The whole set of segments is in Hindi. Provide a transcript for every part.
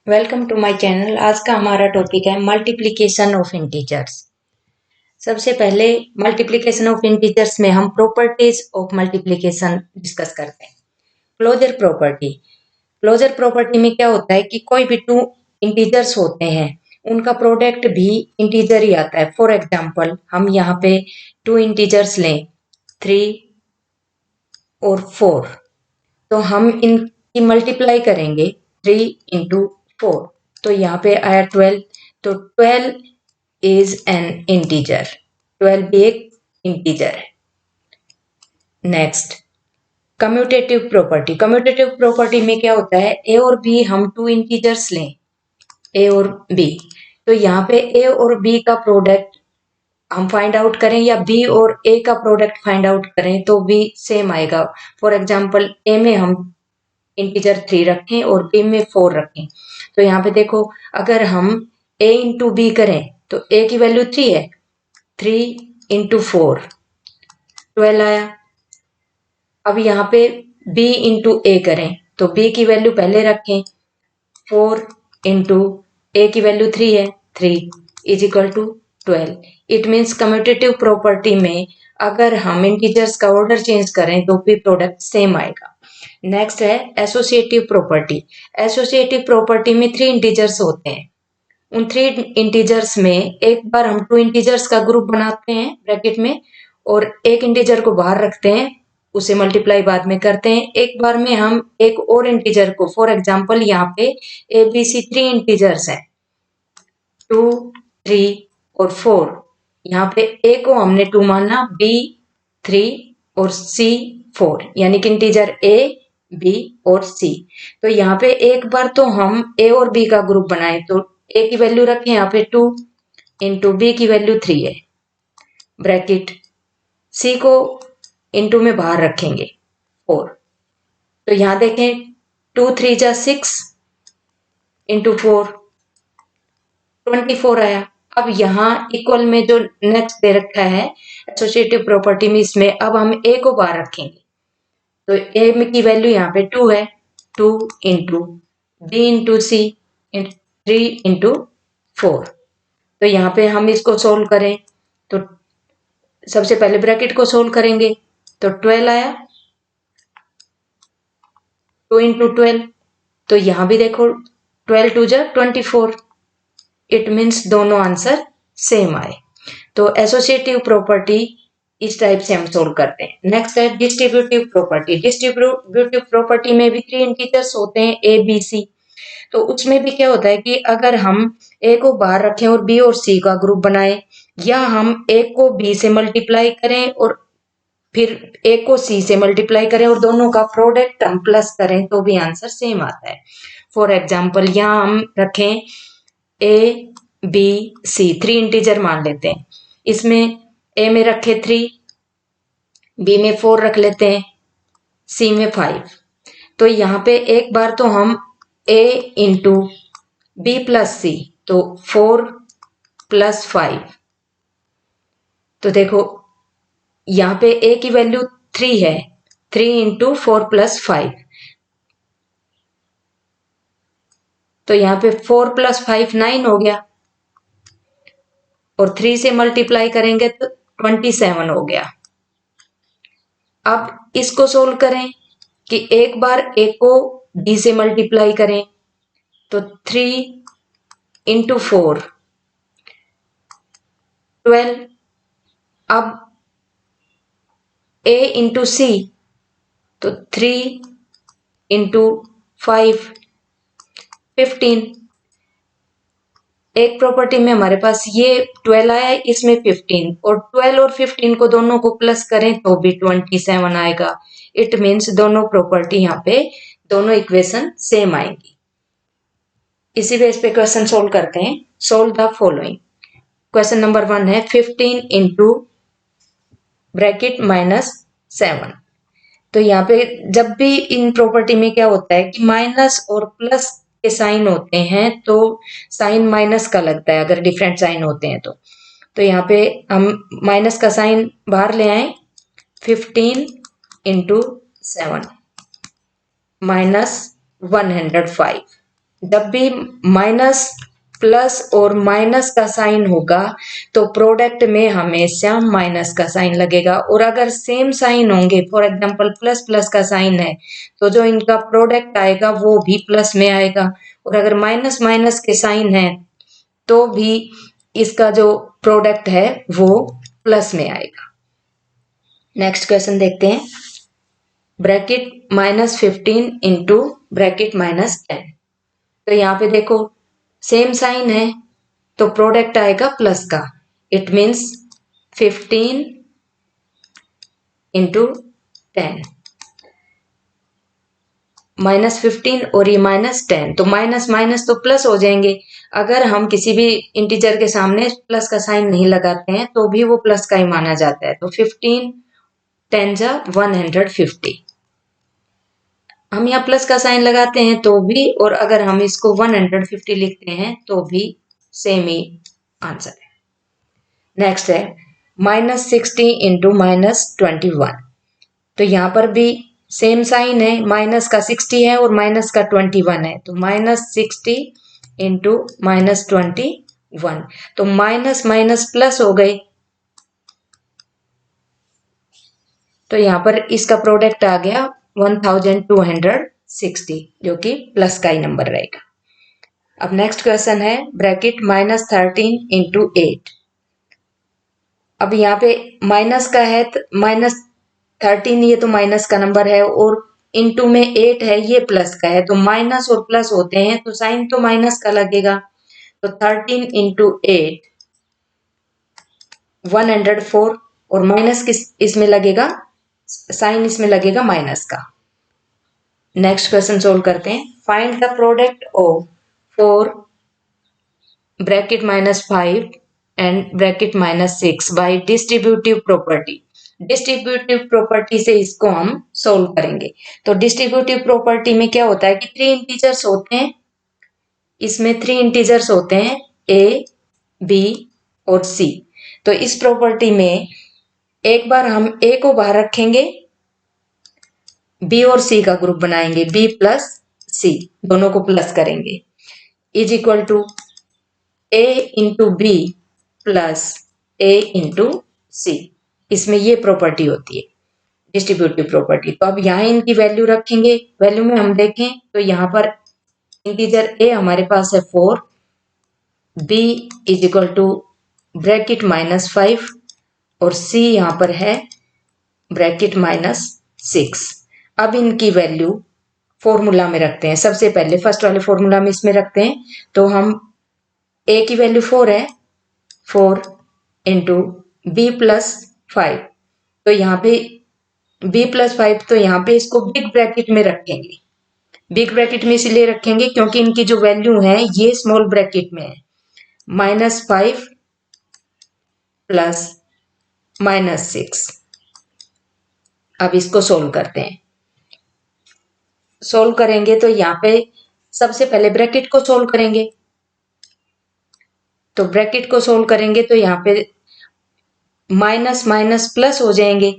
Welcome to my channel. आज का हमारा टॉपिक है मल्टीप्लिकेशन ऑफ इंटीजर्स। सबसे पहले मल्टीप्लिकेशन ऑफ इंटीजर्स में हम प्रॉपर्टीज ऑफ मल्टीप्लिकेशन डिस्कस करते हैं। Closure property. क्लोजर प्रॉपर्टी में क्या होता है कि कोई भी टू इंटीजर्स होते हैं उनका प्रोडक्ट भी इंटीजर ही आता है। फॉर एग्जाम्पल हम यहाँ पे टू इंटीजर्स लें 3 और 4, तो हम इनकी मल्टीप्लाई करेंगे 3 इंटू 4, तो यहाँ पे आया 12। तो 12 इज एन इंटीजर, 12 भी एक इंटीजर है। Next commutative property. Commutative property में क्या होता है, ए और बी हम टू इंटीजर्स लें, ए और बी, तो यहाँ पे ए और बी का प्रोडक्ट हम फाइंड आउट करें या बी और ए का प्रोडक्ट फाइंड आउट करें तो भी सेम आएगा। फॉर एग्जाम्पल ए में हम इंटीजर 3 रखें और बी में 4 रखें, तो यहाँ पे देखो अगर हम a इंटू बी करें तो a की वैल्यू 3 है, 3 इंटू 4 12 आया। अब यहाँ पे b इंटू ए करें तो b की वैल्यू पहले रखें, 4 इंटू ए की वैल्यू 3 है, 3 is equal to 12। It means commutative property में अगर हम इंटीजर्स का ऑर्डर चेंज करें तो भी प्रोडक्ट सेम आएगा। नेक्स्ट है एसोसिएटिव प्रॉपर्टी। एसोसिएटिव प्रॉपर्टी में 3 इंटीजर्स होते हैं, उन 3 इंटीजर्स में एक बार हम 2 इंटीजर्स का ग्रुप बनाते हैं ब्रैकेट में और एक इंटीजर को बाहर रखते हैं, उसे मल्टीप्लाई बाद में करते हैं। एक बार में हम एक और इंटीजर को, फॉर एग्जांपल यहाँ पे ए बी सी 3 इंटीजर्स हैं 2 3 और 4, यहाँ पे ए को हमने 2 माना, बी 3 और सी 4, यानी कि इंटीजर ए बी और सी। तो यहाँ पे एक बार तो हम ए और बी का ग्रुप बनाए, तो ए की वैल्यू रखें यहाँ पे 2 इंटू बी की वैल्यू 3 है, ब्रैकेट सी को इंटू में बाहर रखेंगे 4, तो यहाँ देखें 2 3 जा 6 इंटू 4 24 आया। अब यहाँ इक्वल में जो नेक्स्ट दे रखा है एसोसिएटिव प्रॉपर्टी में, इसमें अब हम ए को बाहर रखेंगे, तो ए की वैल्यू यहाँ पे 2 है, 2 इंटू बी इंटू सी 3 इंटू 4। तो यहाँ पे हम इसको सोल्व करें तो सबसे पहले ब्रैकेट को सोल्व करेंगे तो 12 आया, 2 इंटू 12, तो यहाँ भी देखो 12 2 जा 24। इट मीन्स दोनों आंसर सेम आए। तो एसोसिएटिव प्रॉपर्टी इस टाइप से हम सोल्व करते हैं। नेक्स्ट है डिस्ट्रीब्यूटिव प्रॉपर्टी। डिस्ट्रीब्यूटिव प्रॉपर्टी में भी 3 इंटीजर्स होते हैं ए बी सी, तो उसमें भी क्या होता है कि अगर हम ए को बाहर रखें और बी और सी का ग्रुप बनाए, या हम ए को बी से मल्टीप्लाई करें और फिर ए को सी से मल्टीप्लाई करें और दोनों का प्रोडक्ट हम प्लस करें तो भी आंसर सेम आता है। फॉर एग्जाम्पल यहाँ हम रखें ए बी सी 3 इंटीजर मान लेते हैं, इसमें ए में रखे 3, बी में 4 रख लेते हैं, सी में 5। तो यहाँ पे एक बार तो हम a इंटू बी प्लस सी, तो 4 प्लस 5, तो देखो यहाँ पे a की वैल्यू 3 है, 3 इंटू 4 प्लस 5, तो यहाँ पे 4 प्लस 5 9 हो गया, और 3 से मल्टीप्लाई करेंगे तो 27 हो गया। अब इसको सोल्व करें कि एक बार a को b से मल्टीप्लाई करें तो 3 इंटू 4 12, अब a इंटू सी तो 3 इंटू 5 15। एक प्रॉपर्टी में हमारे पास ये 12 आया, इसमें 15, और 12 और 15 को दोनों को प्लस करें तो भी 27 आएगा। इट मीन्स दोनों प्रॉपर्टी यहाँ पे दोनों इक्वेशन सेम आएंगी। इसी बेस पे क्वेश्चन सोल्व करते हैं। Solve the following. Question number 1 है 15 इंटू ब्रैकेट -7। तो यहाँ पे जब भी इन प्रॉपर्टी में क्या होता है कि माइनस और प्लस के साइन होते हैं तो साइन माइनस का लगता है अगर डिफरेंट साइन होते हैं तो यहाँ पे हम माइनस का साइन बाहर ले आए, 15 इंटू 7 -105। जब भी माइनस प्लस और माइनस का साइन होगा तो प्रोडक्ट में हमेशा माइनस का साइन लगेगा, और अगर सेम साइन होंगे, फॉर एग्जांपल प्लस प्लस का साइन है तो जो इनका प्रोडक्ट आएगा वो भी प्लस में आएगा, और अगर माइनस माइनस के साइन है तो भी इसका जो प्रोडक्ट है वो प्लस में आएगा। नेक्स्ट क्वेश्चन देखते हैं। Bracket -15 into bracket -10। तो यहाँ पे देखो सेम साइन है तो प्रोडक्ट आएगा प्लस का, इट मीन्स 15 इंटू 10, -15 और ये -10, तो माइनस माइनस तो प्लस हो जाएंगे। अगर हम किसी भी इंटीजर के सामने प्लस का साइन नहीं लगाते हैं तो भी वो प्लस का ही माना जाता है। तो 15 10 जा 150, हम यहाँ प्लस का साइन लगाते हैं तो भी, और अगर हम इसको 150 लिखते हैं तो भी सेम ही आंसर है। नेक्स्ट है -60 इंटू -21। तो यहाँ पर भी सेम साइन है, माइनस का 60 है और माइनस का 21 है, तो -60 इंटू -21, तो माइनस माइनस प्लस हो गए, तो यहाँ पर इसका प्रोडक्ट आ गया 1260, जो कि प्लस का ही नंबर रहेगा। अब नेक्स्ट क्वेश्चन है ब्रैकेट -13 इंटू 8। अब यहाँ पे माइनस का है, -13 ये तो माइनस का नंबर है, और इंटू में 8 है ये प्लस का है, तो माइनस और प्लस होते हैं तो साइन तो माइनस का लगेगा। तो 13 इंटू 8 104, और माइनस किस इसमें लगेगा, साइन इसमें लगेगा माइनस का। नेक्स्ट क्वेश्चन सोल्व करते हैं। Find the product of 4 bracket -5 and bracket -6 bye distributive property. Distributive property से इसको हम सोल्व करेंगे। तो डिस्ट्रीब्यूटिव प्रॉपर्टी में क्या होता है कि 3 इंटीजर्स होते हैं, इसमें 3 इंटीजर्स होते हैं a, b और c। तो इस प्रॉपर्टी में एक बार हम a को बाहर रखेंगे, b और c का ग्रुप बनाएंगे, b प्लस c दोनों को प्लस करेंगे, is equal to a into B plus a into C. इसमें ये प्रॉपर्टी होती है डिस्ट्रीब्यूटिव प्रॉपर्टी। तो अब यहाँ इनकी वैल्यू रखेंगे, वैल्यू में हम देखें तो यहाँ पर इंटीजर a हमारे पास है 4, b is equal to bracket -5 और c यहाँ पर है ब्रैकेट -6। अब इनकी वैल्यू फॉर्मूला में रखते हैं। सबसे पहले फर्स्ट वाले फॉर्मूला में इसमें रखते हैं, तो हम a की वैल्यू 4 है, 4 इंटू बी प्लस 5, तो यहाँ पे b प्लस 5, तो यहाँ पे इसको बिग ब्रैकेट में रखेंगे। बिग ब्रैकेट में इसलिए रखेंगे क्योंकि इनकी जो वैल्यू है ये स्मॉल ब्रैकेट में है, -5 प्लस -6। अब इसको सोल्व करते हैं। सोल्व करेंगे तो यहाँ पे सबसे पहले ब्रैकेट को सोल्व करेंगे, तो ब्रैकेट को सोल्व करेंगे तो यहाँ पे माइनस माइनस प्लस हो जाएंगे।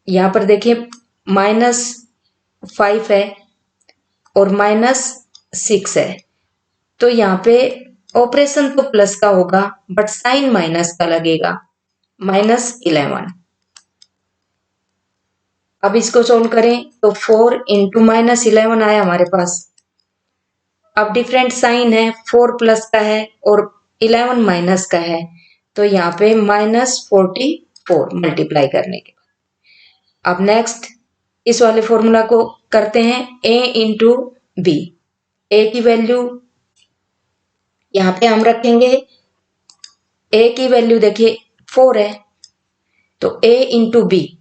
यहाँ पर देखिए -5 है और -6 है, तो यहाँ पे ऑपरेशन तो प्लस का होगा बट साइन माइनस का लगेगा, -11। अब इसको सोल्व करें तो 4 इंटू -11 आया हमारे पास। अब डिफरेंट साइन है, 4 प्लस का है और 11 माइनस का है, तो यहाँ पे -44 मल्टीप्लाई करने के। अब नेक्स्ट इस वाले फॉर्मूला को करते हैं, a इंटू बी। ए की वैल्यू यहाँ पे हम रखेंगे, a की वैल्यू देखिए 4 है, तो a into B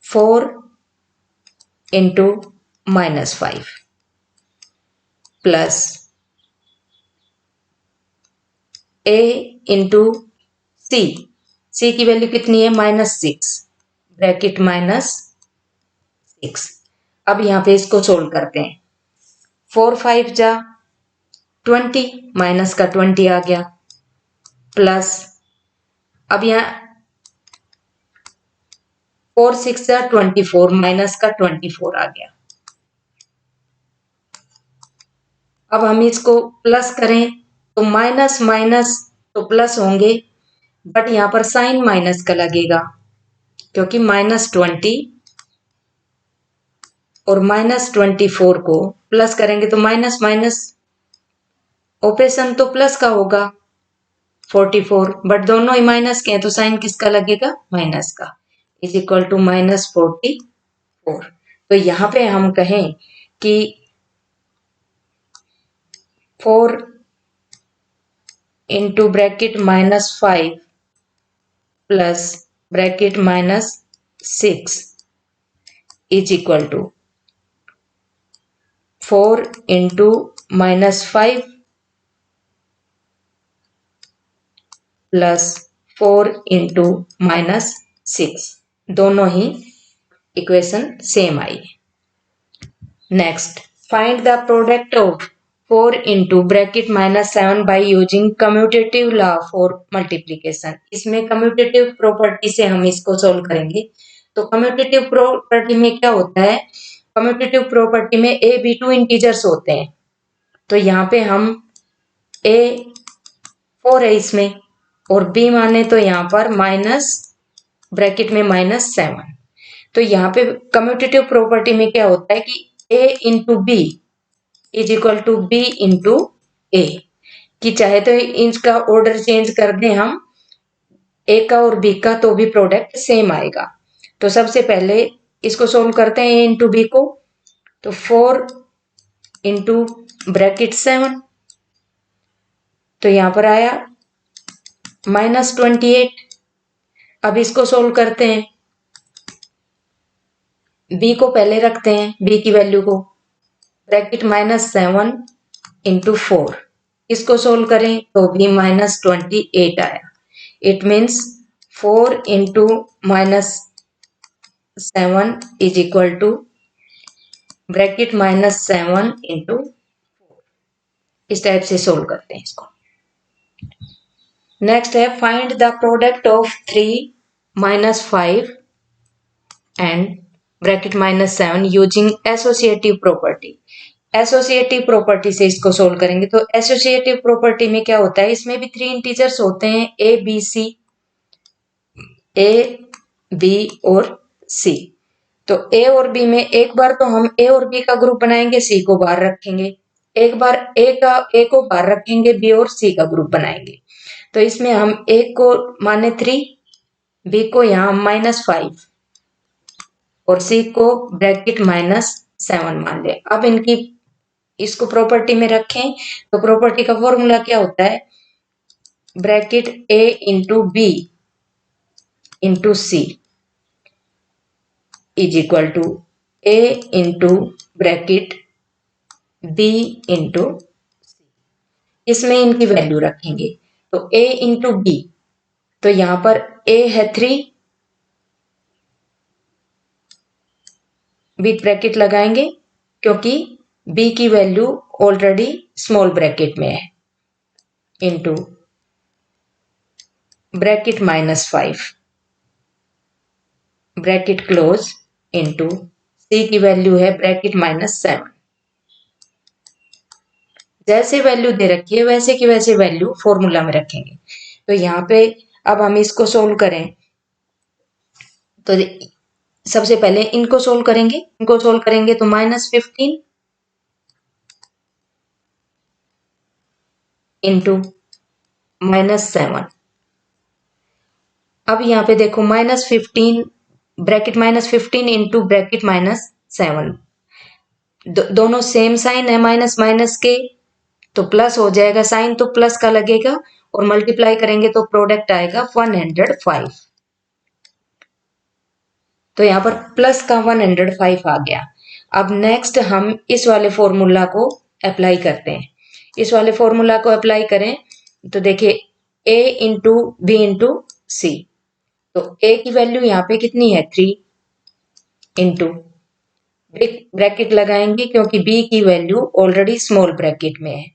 4 into -5 plus a into C. C की वैल्यू कितनी है, -6 ब्रैकेट -6। अब यहाँ पे इसको सोल्व करते हैं। 4 5 जा 20, माइनस का 20 आ गया, प्लस अब यहाँ 4 6 24, माइनस का 24 आ गया। अब हम इसको प्लस करें तो माइनस माइनस तो प्लस होंगे, बट यहां पर साइन माइनस का लगेगा क्योंकि -20 और -24 को प्लस करेंगे तो माइनस माइनस ऑपरेशन तो प्लस का होगा 44, बट दोनों ही माइनस के हैं तो साइन किसका लगेगा, माइनस का, इज इक्वल टू -44। तो यहां पे हम कहें कि 4 into bracket -5 plus bracket -6 is equal to 4 into -5 plus 4 into -6, दोनों ही इक्वेशन सेम आई। Next, find the product of 4 into bracket -7 by using commutative law for multiplication. इसमें कम्यूटेटिव प्रॉपर्टी से हम इसको सोल्व करेंगे। तो कम्यूटेटिव प्रॉपर्टी में क्या होता है, कम्यूटेटिव प्रॉपर्टी में ए बी टू इंटीजर्स होते हैं। तो यहाँ पे हम ए 4 है इसमें और बी माने तो यहाँ पर माइनस ब्रैकेट में -7। तो यहाँ पे कम्यूटेटिव प्रॉपर्टी में क्या होता है कि A into B is equal to B into A, कि चाहे तो इनका ऑर्डर चेंज कर दें हम ए का और बी का तो भी प्रोडक्ट सेम आएगा। तो सबसे पहले इसको सोल्व करते हैं ए इंटू बी को। तो 4 इंटू ब्रैकेट 7, तो यहां पर आया -28। अब इसको सोल्व करते हैं, बी को पहले रखते हैं, बी की वैल्यू को, ब्रैकेट -7 इंटू 4, इसको सोल्व करें तो भी -28 आया। It means 4 into -7 is equal to bracket -7 into 4। इस टाइप से सोल्व करते हैं इसको। नेक्स्ट है find the product of 3 -5 and bracket -7 using associative property. Associative property से इसको सोल्व करेंगे। तो एसोसिएटिव प्रॉपर्टी में क्या होता है, इसमें भी 3 इंटीजर्स होते हैं, A B C, A B और सी। तो ए और बी में एक बार तो हम ए और बी का ग्रुप बनाएंगे, सी को बाहर रखेंगे, एक बार ए को बाहर रखेंगे, बी और सी का ग्रुप बनाएंगे। तो इसमें हम ए को माने 3, बी को यहाँ -5 और सी को ब्रैकेट -7 मान ले। अब इनकी इसको प्रॉपर्टी में रखें तो प्रॉपर्टी का फॉर्मूला क्या होता है, bracket A into B into C is equal to A into bracket B into C. इसमें इनकी वैल्यू रखेंगे तो ए इंटू बी, तो यहां पर ए है 3, बिग ब्रैकेट लगाएंगे क्योंकि बी की वैल्यू ऑलरेडी स्मॉल ब्रैकेट में है, into bracket -5 bracket close into C की वैल्यू है ब्रैकेट -7। जैसे वैल्यू दे रखी है वैसे की वैसे वैल्यू फॉर्मूला में रखेंगे। तो यहाँ पे अब हम इसको सोल्व करें तो सबसे पहले इनको सोल्व करेंगे, तो -15 इंटू -7। अब यहाँ पे देखो -15 ब्रैकेट -15 इंटू ब्रैकेट -7, दोनों सेम साइन है माइनस माइनस के, तो प्लस हो जाएगा, साइन तो प्लस का लगेगा और मल्टीप्लाई करेंगे तो प्रोडक्ट आएगा 105। तो यहाँ पर प्लस का 105 आ गया। अब नेक्स्ट हम इस वाले फॉर्मूला को अप्लाई करते हैं। इस वाले फॉर्मूला को अप्लाई करें तो देखिए a इंटू बी इंटू सी, तो a की वैल्यू यहाँ पे कितनी है 3 इंटू ब्रैकेट लगाएंगे क्योंकि b की वैल्यू ऑलरेडी स्मॉल ब्रैकेट में है,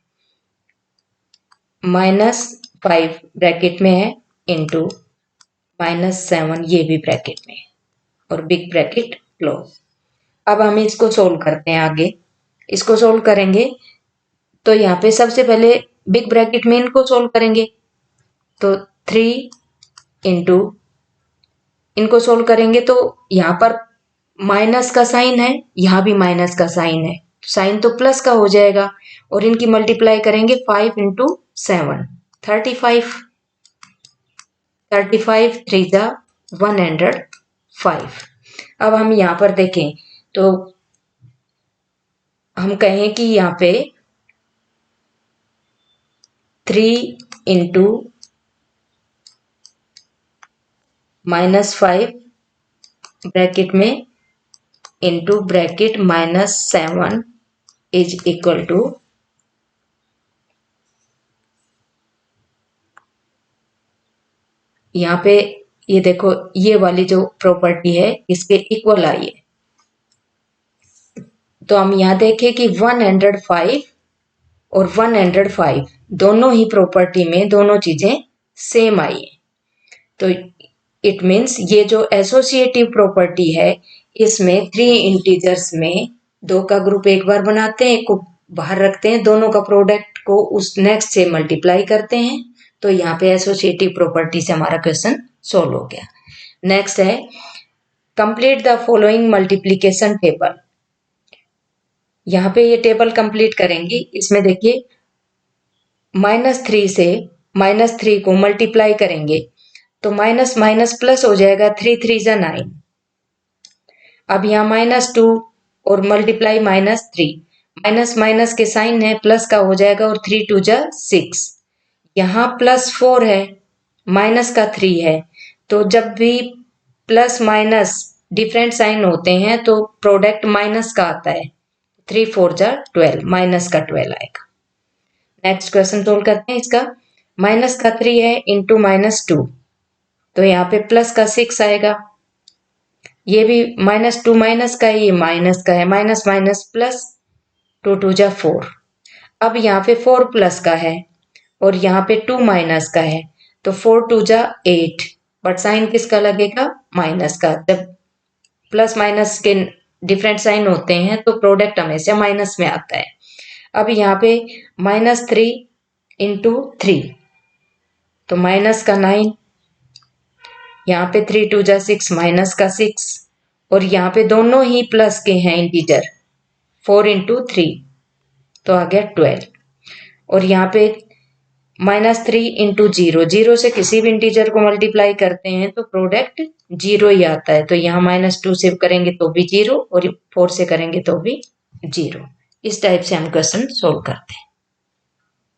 -5 ब्रैकेट में है इंटू -7 ये भी ब्रैकेट में है। और बिग ब्रैकेट क्लोज। अब हम इसको सोल्व करते हैं आगे। इसको सोल्व करेंगे तो यहाँ पे सबसे पहले बिग ब्रैकेट में इनको सोल्व करेंगे, तो 3 इंटू इनको सोल्व करेंगे तो यहाँ पर माइनस का साइन है, यहाँ भी माइनस का साइन है, साइन तो प्लस का हो जाएगा, और इनकी मल्टीप्लाई करेंगे 5 इंटू 7 35, 35 3 जा 105। अब हम यहाँ पर देखें तो हम कहें कि यहाँ पे 3 इंटू -5 ब्रैकेट में into bracket -7 is equal to यहाँ पे ये देखो ये वाली जो प्रॉपर्टी है इसके इक्वल आई है। तो हम यहाँ देखें कि 105 और 105 दोनों ही प्रॉपर्टी में दोनों चीजें सेम आई है। तो इट मीन्स ये जो एसोसिएटिव प्रॉपर्टी है इसमें 3 इंटीजर्स में 2 का ग्रुप एक बार बनाते हैं, एक को बाहर रखते हैं, दोनों का प्रोडक्ट को उस नेक्स्ट से मल्टीप्लाई करते हैं। तो यहाँ पे एसोसिएटिव प्रॉपर्टी से हमारा क्वेश्चन सोल्व हो गया। नेक्स्ट है complete the following multiplication table. यहाँ पे ये टेबल कंप्लीट करेंगे। इसमें देखिए -3 से -3 को मल्टीप्लाई करेंगे तो माइनस माइनस प्लस हो जाएगा, 3 3 जा 9। अब यहाँ -2 और मल्टीप्लाई -3, माइनस माइनस के साइन है, प्लस का हो जाएगा और 3 2 जा 6। यहाँ +4 है, माइनस का 3 है, तो जब भी प्लस माइनस डिफरेंट साइन होते हैं तो प्रोडक्ट माइनस का आता है। 3 4 जा 12, माइनस का 12 आएगा। नेक्स्ट क्वेश्चन सोल्व करते हैं इसका। माइनस का 3 है इंटू -2, तो यहाँ पे प्लस का 6 आएगा। ये भी -2 माइनस का है, ये माइनस का है, माइनस माइनस प्लस, 2 2 जा 4। अब यहाँ पे 4 प्लस का है और यहाँ पे 2 माइनस का है, तो 4 2 जा 8, बट साइन किसका लगेगा? माइनस का। जब प्लस माइनस के डिफरेंट साइन होते हैं तो प्रोडक्ट हमेशा माइनस में आता है। अब यहाँ पे -3 इंटू 3, तो माइनस का 9, यहाँ पे 3 2 जा 6, माइनस का 6, और यहाँ पे दोनों ही प्लस के हैं इंटीजर, 4 इंटू 3, तो आ गया 12। और यहाँ पे -3 इंटू 0, 0 से किसी भी इंटीजर को मल्टीप्लाई करते हैं तो प्रोडक्ट 0 ही आता है, तो यहाँ -2 से करेंगे तो भी 0 और 4 से करेंगे तो भी 0। इस टाइप से हम क्वेश्चन सोल्व करते हैं।